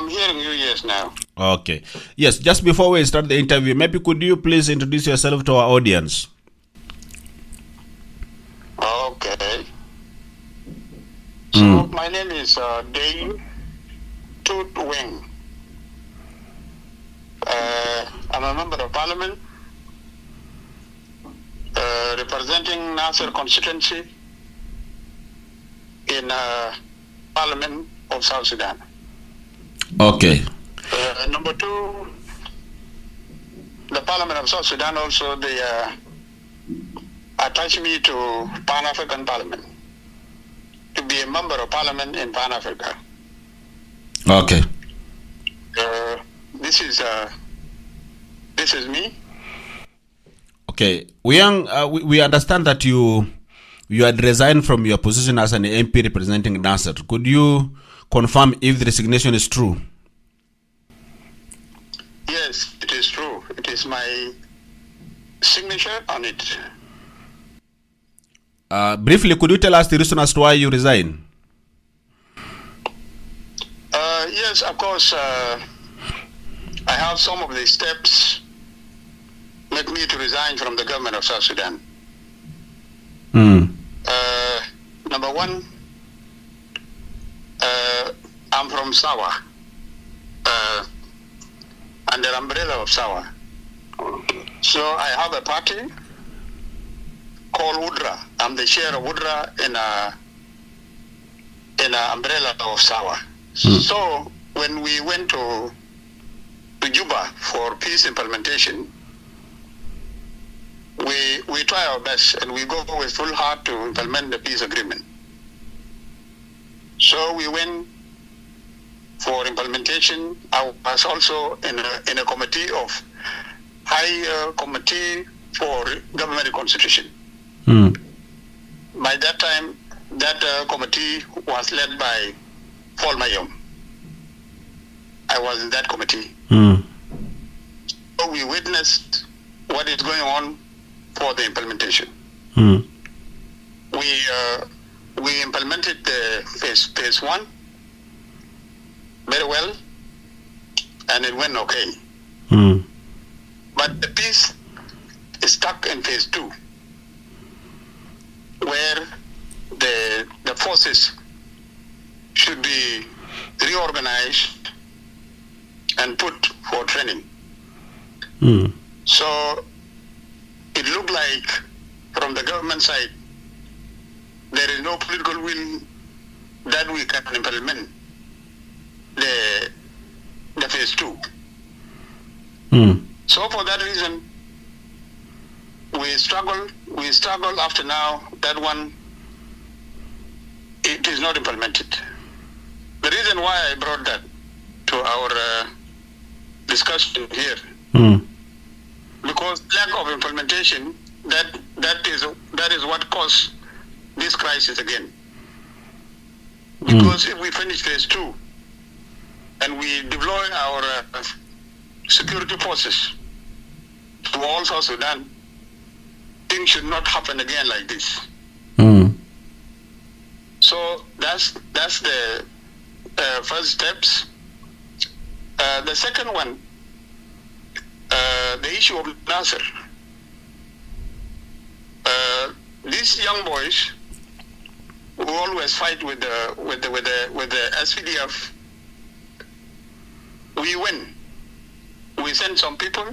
I'm hearing you, yes, now. Okay. Yes, just before we start the interview, maybe could you please introduce yourself to our audience? Okay. So, my name is Dane Tut Weang. I'm a member of Parliament representing Nasser constituency in Parliament of South Sudan. Okay. Number two, the Parliament of South Sudan also, they attached me to Pan-African Parliament to be a member of Parliament in Pan-Africa. Okay. This is me. Okay. We understand that you had resigned from your position as an MP representing Nasser. Could you confirm if the resignation is true? Yes, it is true. It is my signature on it. Briefly, could you tell us the reason as to why you resigned? Yes, of course. I have some of the steps make me to resign from the government of South Sudan. Number one, I'm from Sawa, under umbrella of Sawa. So I have a party called Udra. I'm the chair of Udra in a umbrella of Sawa. So when we went to Juba for peace implementation, we try our best and we go with full heart to implement the peace agreement. So we went for implementation. I was also in a committee of high committee for government constitution. By that time, that committee was led by Paul Mayom. I was in that committee. So we witnessed what is going on for the implementation. We implemented the phase one very well, and it went okay. But the peace is stuck in phase two, where the forces should be reorganized and put for training. So it looked like from the government side, there is no political will that we can implement the phase two. So for that reason, we struggle after now, that one, it is not implemented. The reason why I brought that to our discussion here, because lack of implementation, that is what caused this crisis again. Because if we finish phase two and we deploy our security forces to all South Sudan, things should not happen again like this. So that's the first steps. The second one, the issue of Nasser. These young boys who always fight with the SPDF, we win. We send some people.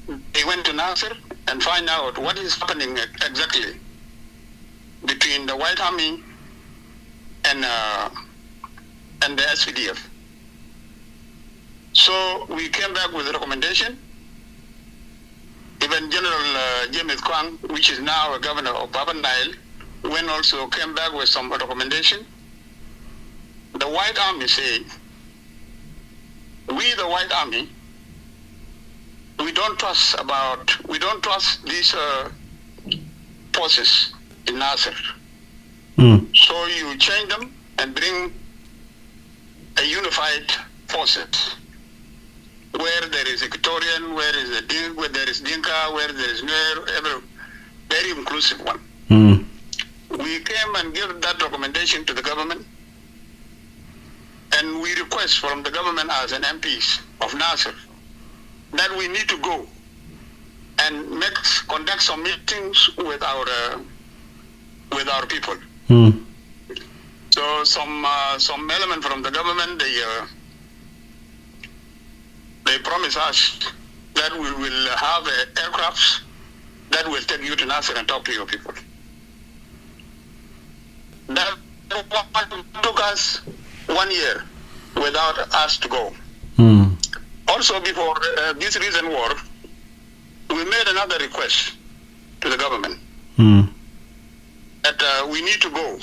They went to Nasser and find out what is happening exactly between the White Army and the SPDF. So we came back with a recommendation. Even General James Kwang, which is now a governor of Baba Nile, when also came back with some recommendation. The White Army say, we the White Army, we don't trust these forces in Nasser. So you change them and bring a unified forces where there is Equatorian, where there is Dinka, where there is Nuer, very inclusive one. We came and gave that recommendation to the government, And we request from the government as an MPs of Nasser that we need to go and conduct some meetings with our people. So some element from the government, they promise us that we will have aircrafts that will take you to Nasser and talk to your people. That took us 1 year without us to go. Also, before this recent war, we made another request to the government that we need to go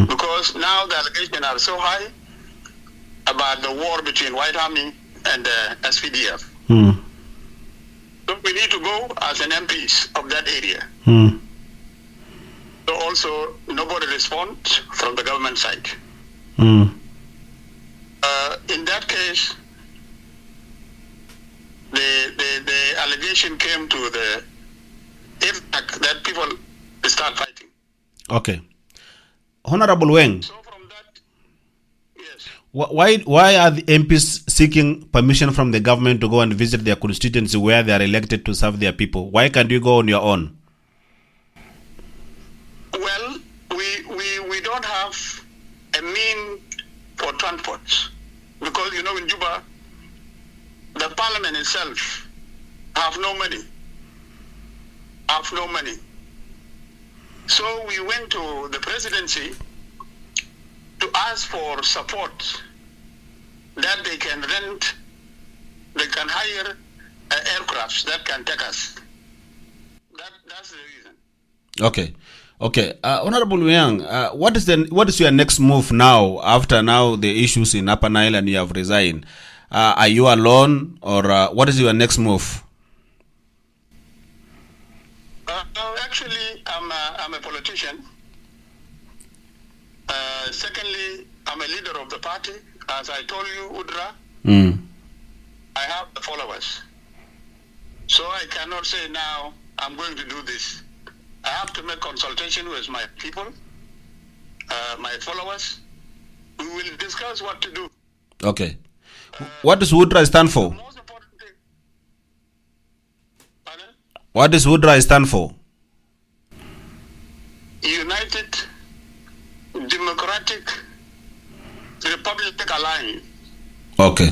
because now the allegations are so high about the war between White Army and the SPDF. So we need to go as an MPs of that area. So also nobody responds from the government side. In that case, the allegation came to the effect that people start fighting. Okay. Honorable Weang. So from that, yes. Why are the MPs seeking permission from the government to go and visit their constituency where they are elected to serve their people? Why can't you go on your own? Well, we don't have a mean for transport because in Juba, the parliament itself have no money. So we went to the presidency to ask for support that they can hire aircrafts that can take us. That's the reason. Okay. Honorable Weang, what is your next move now after the issues in Upper Nile and you have resigned? Are you alone or what is your next move? Actually, I'm a politician. Secondly, I'm a leader of the party. As I told you, Udra, I have the followers. So I cannot say now I'm going to do this. I have to make consultation with my people, my followers. We will discuss what to do. Okay. What does Woodra stand for? The most important thing. Pardon? What does Woodra stand for? United Democratic Republic Alliance. Okay.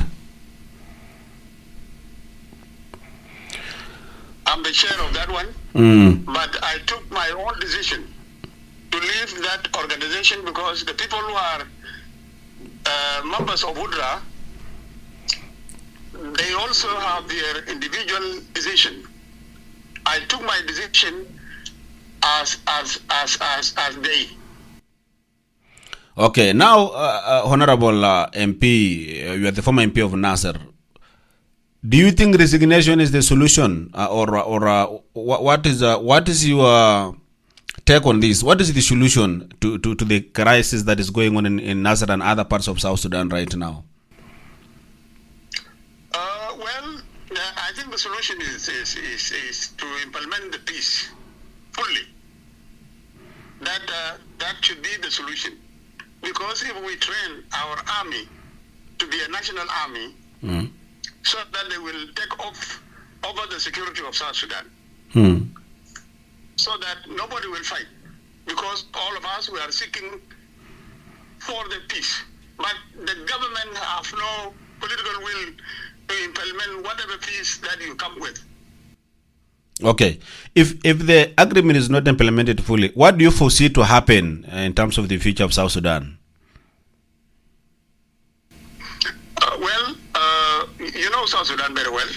I'm the chair of that one. But I took my own decision to leave that organization because the people who are members of UDRA, they also have their individual decision. I took my decision as they. Okay, now, Honorable MP, you are the former MP of Nasser. Do you think resignation is the solution, or what is your take on this? What is the solution to the crisis that is going on in Nasser and other parts of South Sudan right now? Well, I think the solution is to implement the peace fully. That should be the solution. Because if we train our army to be a national army, so that they will take over the security of South Sudan, so that nobody will fight. Because all of us, we are seeking for the peace. But the government have no political will to implement whatever peace that you come with. Okay. If the agreement is not implemented fully, what do you foresee to happen in terms of the future of South Sudan? You know South Sudan very well.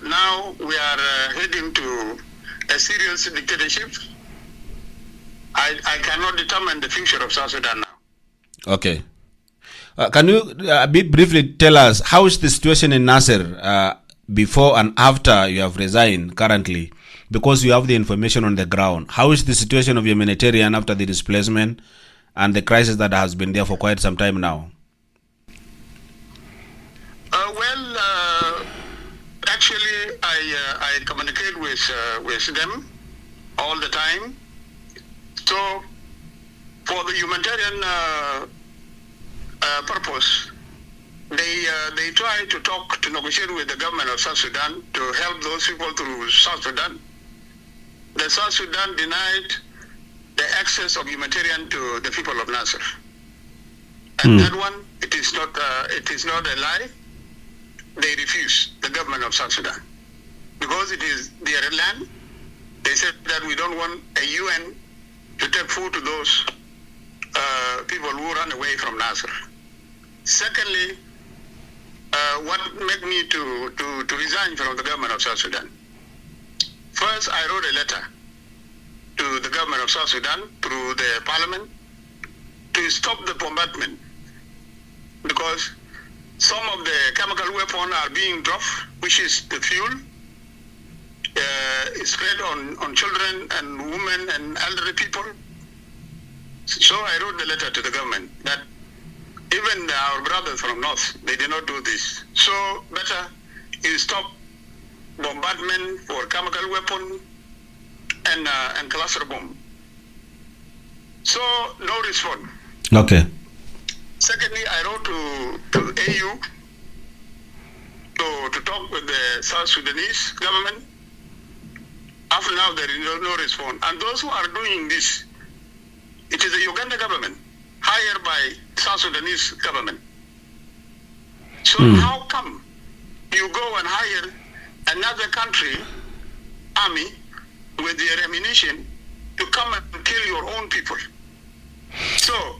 Now we are heading to a serious dictatorship. I cannot determine the future of South Sudan now. Okay. Can you briefly tell us how is the situation in Nasser before and after you have resigned currently? Because you have the information on the ground. How is the situation of Humanitarian after the displacement and the crisis that has been there for quite some time now? Actually, I communicate with them all the time. So, for the Humanitarian purpose, they try to negotiate with the government of South Sudan to help those people through South Sudan. The South Sudan denied the access of humanitarian to the people of Nasser, and that one it is not a lie. They refuse, the government of South Sudan, because it is their land. They said that we don't want a UN to take food to those people who run away from Nasser. Secondly, what made me to resign from the government of South Sudan? First, I wrote a letter to the government of South Sudan through the parliament to stop the bombardment, because some of the chemical weapons are being dropped, which is the fuel, spread on children and women and elderly people. So I wrote the letter to the government that even our brothers from North, they did not do this. So better you stop bombardment for chemical weapon and cluster bomb. So no response. Okay. Secondly, I wrote to AU to talk with the South Sudanese government. After now, there is no response. And those who are doing this, it is the Uganda government hired by South Sudanese government. So how come you go and hire another country army with their ammunition to come and kill your own people? So,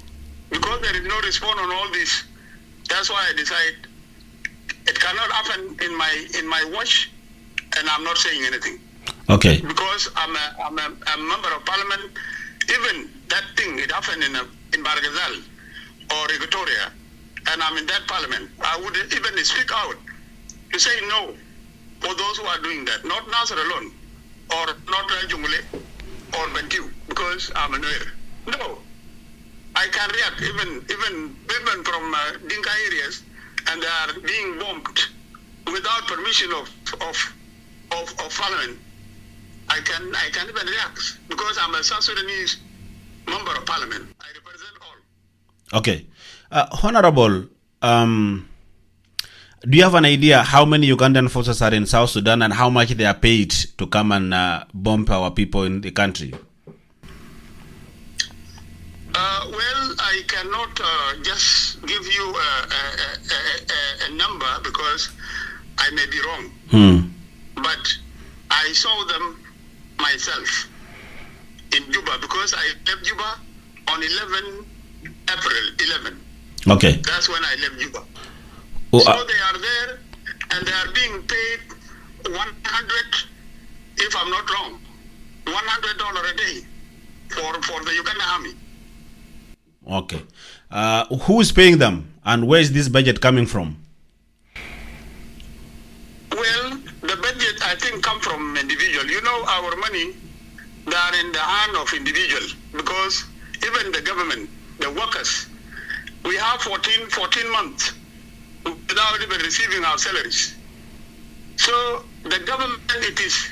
because there is no response on all this, that's why I decided it cannot happen in my watch, and I'm not saying anything. Okay. Because I'm a member of parliament. Even that thing, it happened in Bargazal or Equatoria, and I'm in that parliament. I would even speak out to say no for those who are doing that, not Nasser alone, or not Jungule or Bentiu, because I'm a Nuer. No, I can react even from Dinka areas, and they are being bombed without permission of parliament. I can even react because I'm a South Sudanese member of parliament. I represent all. Okay. Honorable, do you have an idea how many Ugandan forces are in South Sudan and how much they are paid to come and bomb our people in the country? Well, I cannot just give you a number because I may be wrong. But I saw them myself in Juba because I left Juba on April 11. Okay. That's when I left Juba. Oh, so they are there and they are being paid 100, if I'm not wrong, $100 a day for the Uganda army. Okay. Who is paying them and where is this budget coming from? Well, the budget, I think, come from individual. You know, our money, they are in the hand of individual because even the government, the workers, we have 14 months without even receiving our salaries. So the government, it is,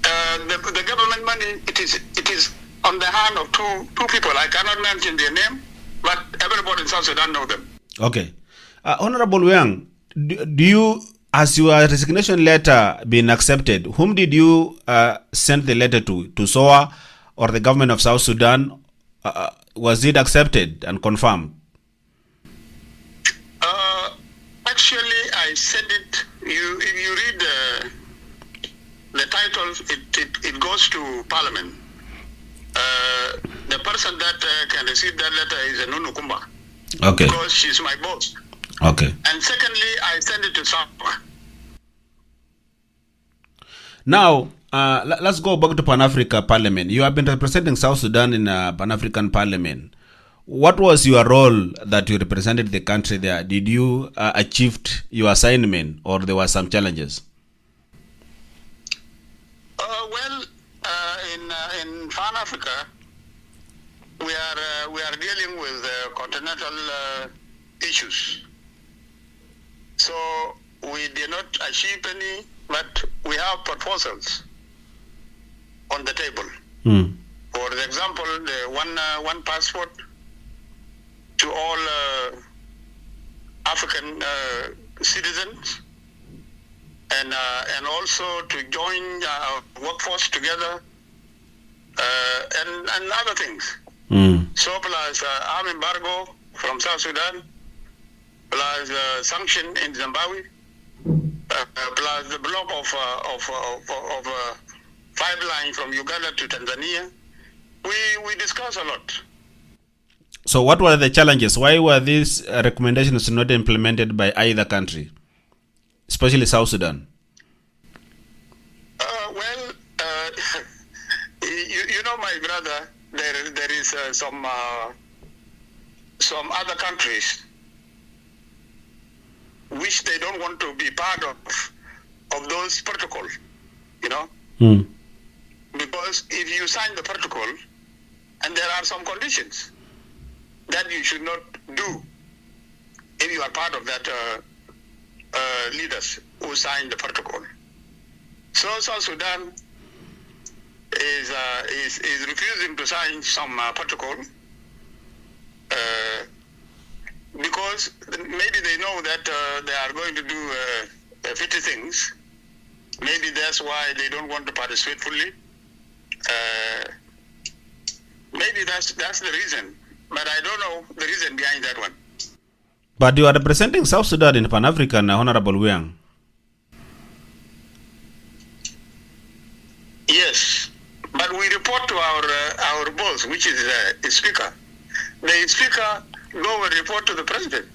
the government money, it is on the hand of two people. I cannot mention their name, but everybody in South Sudan know them. Okay. Honorable Weang, do you, has your resignation letter been accepted? Whom did you send the letter to SOA or the government of South Sudan? Was it accepted and confirmed? Actually, I sent it. If you read the title, it goes to Parliament. The person that can receive that letter is Nunu Kumba. Okay. Because she's my boss. Okay. And secondly, I sent it to SAPA. Now, let's go back to Pan-Africa Parliament. You have been representing South Sudan in Pan-African Parliament. What was your role that you represented the country there? Did you achieve your assignment or there were some challenges? In Pan-Africa, we are dealing with continental issues. So we did not achieve any, but we have proposals on the table. For example, the one passport, to all African citizens, and also to join our workforce together, and other things. So plus arm embargo from South Sudan, plus sanction in Zimbabwe, plus the block of pipeline from Uganda to Tanzania. We discuss a lot. So what were the challenges? Why were these recommendations not implemented by either country, especially South Sudan? Well, you know, my brother, there is some other countries which they don't want to be part of those protocols, you know? Because if you sign the protocol, and there are some conditions that you should not do if you are part of that leaders who signed the protocol. So South Sudan is refusing to sign some protocol because maybe they know that they are going to do 50 things. Maybe that's why they don't want to participate fully. Maybe that's the reason, but I don't know the reason behind that one. But you are representing South Sudan in Pan-African, Honorable Weang. Yes, but we report to our boss, which is the speaker. The speaker go and report to the president.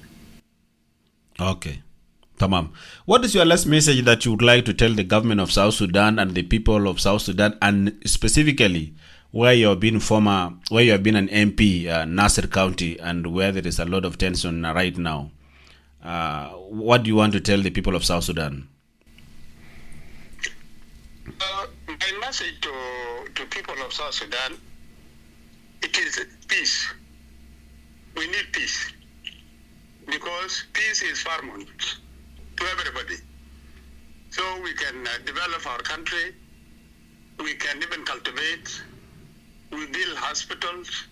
Okay. Tamam. What is your last message that you would like to tell the government of South Sudan and the people of South Sudan, and specifically where you have been an MP, Nasser County, and where there is a lot of tension right now? What do you want to tell the people of South Sudan? My message to people of South Sudan, it is peace. We need peace, because peace is paramount to everybody. So we can develop our country, we can even cultivate, we build hospitals,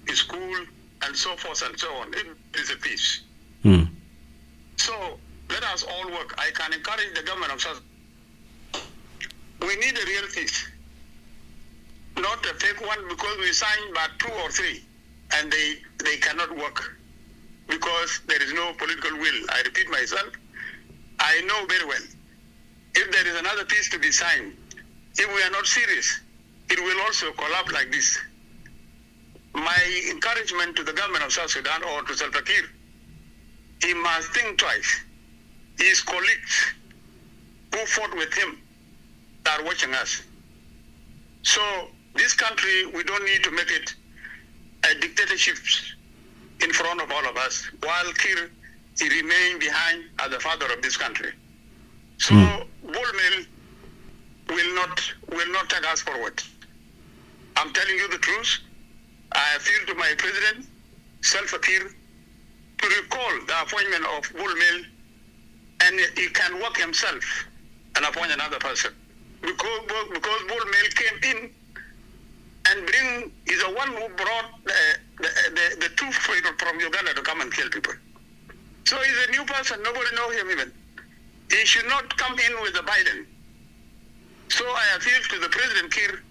school, and so forth and so on. It is a peace. So let us all work. I can encourage the government of South. We need a real peace, not a fake one, because we signed but 2 or 3, and they cannot work because there is no political will. I repeat myself. I know very well, if there is another peace to be signed, if we are not serious, it will also collapse like this. My encouragement to the government of South Sudan, or to Salva Kiir, he must think twice. His colleagues who fought with him are watching us. So this country, we don't need to make it a dictatorship in front of all of us, while Kiir, he remained behind as the father of this country. So Bull Mill will not take us forward. I'm telling you the truth. I appeal to my president, Salva Kiir, to recall the appointment of Bull Mill, and he can work himself and appoint another person. Because Bull Mill came in and is the one who brought the two freedom from Uganda to come and kill people. So he's a new person. Nobody knows him even. He should not come in with the Biden. So I appeal to the President Kiir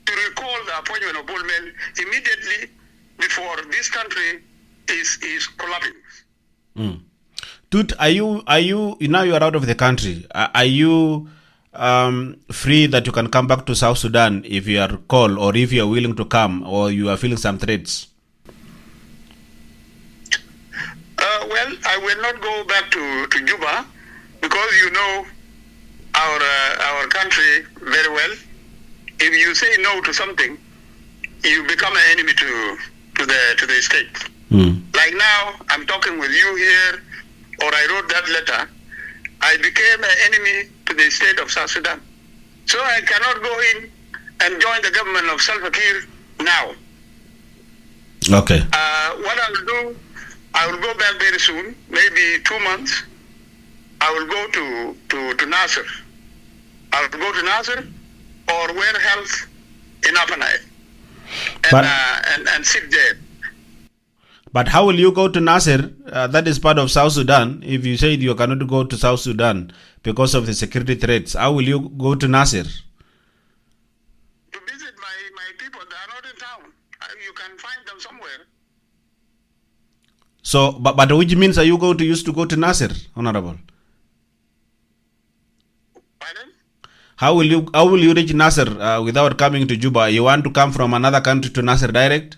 to recall the appointment of Bull Mill immediately before this country is collapsing. Tut, are you now you are out of the country? Are you free that you can come back to South Sudan if you are called, or if you are willing to come, or you are feeling some threats? Well, I will not go back to Juba, because you know our country very well. If you say no to something, you become an enemy to the state. Like now, I'm talking with you here, or I wrote that letter. I became an enemy to the state of South Sudan. So I cannot go in and join the government of Salva Kiir now. Okay. What I will do, I will go back very soon, maybe 2 months. I will go to Nasser. I will go to Nasser or Wear Health in Upper Nile and sit there. But how will you go to Nasser? That is part of South Sudan. If you said you cannot go to South Sudan because of the security threats, how will you go to Nasser? To visit my people. They are not in town. You can find them somewhere. So, but which means are you going to use to go to Nasser, Honorable? Pardon? How will you reach Nasser without coming to Juba? You want to come from another country to Nasser direct?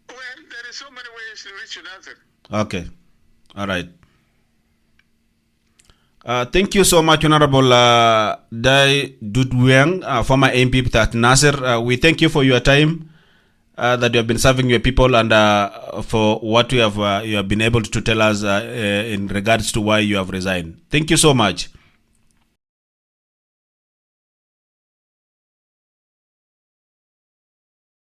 Well, there is so many ways to reach Nasser. Okay, all right. Thank you so much, Honorable Dai Dut Weang, former MP at Nasser. We thank you for your time that you have been serving your people and for what you have been able to tell us in regards to why you have resigned. Thank you so much.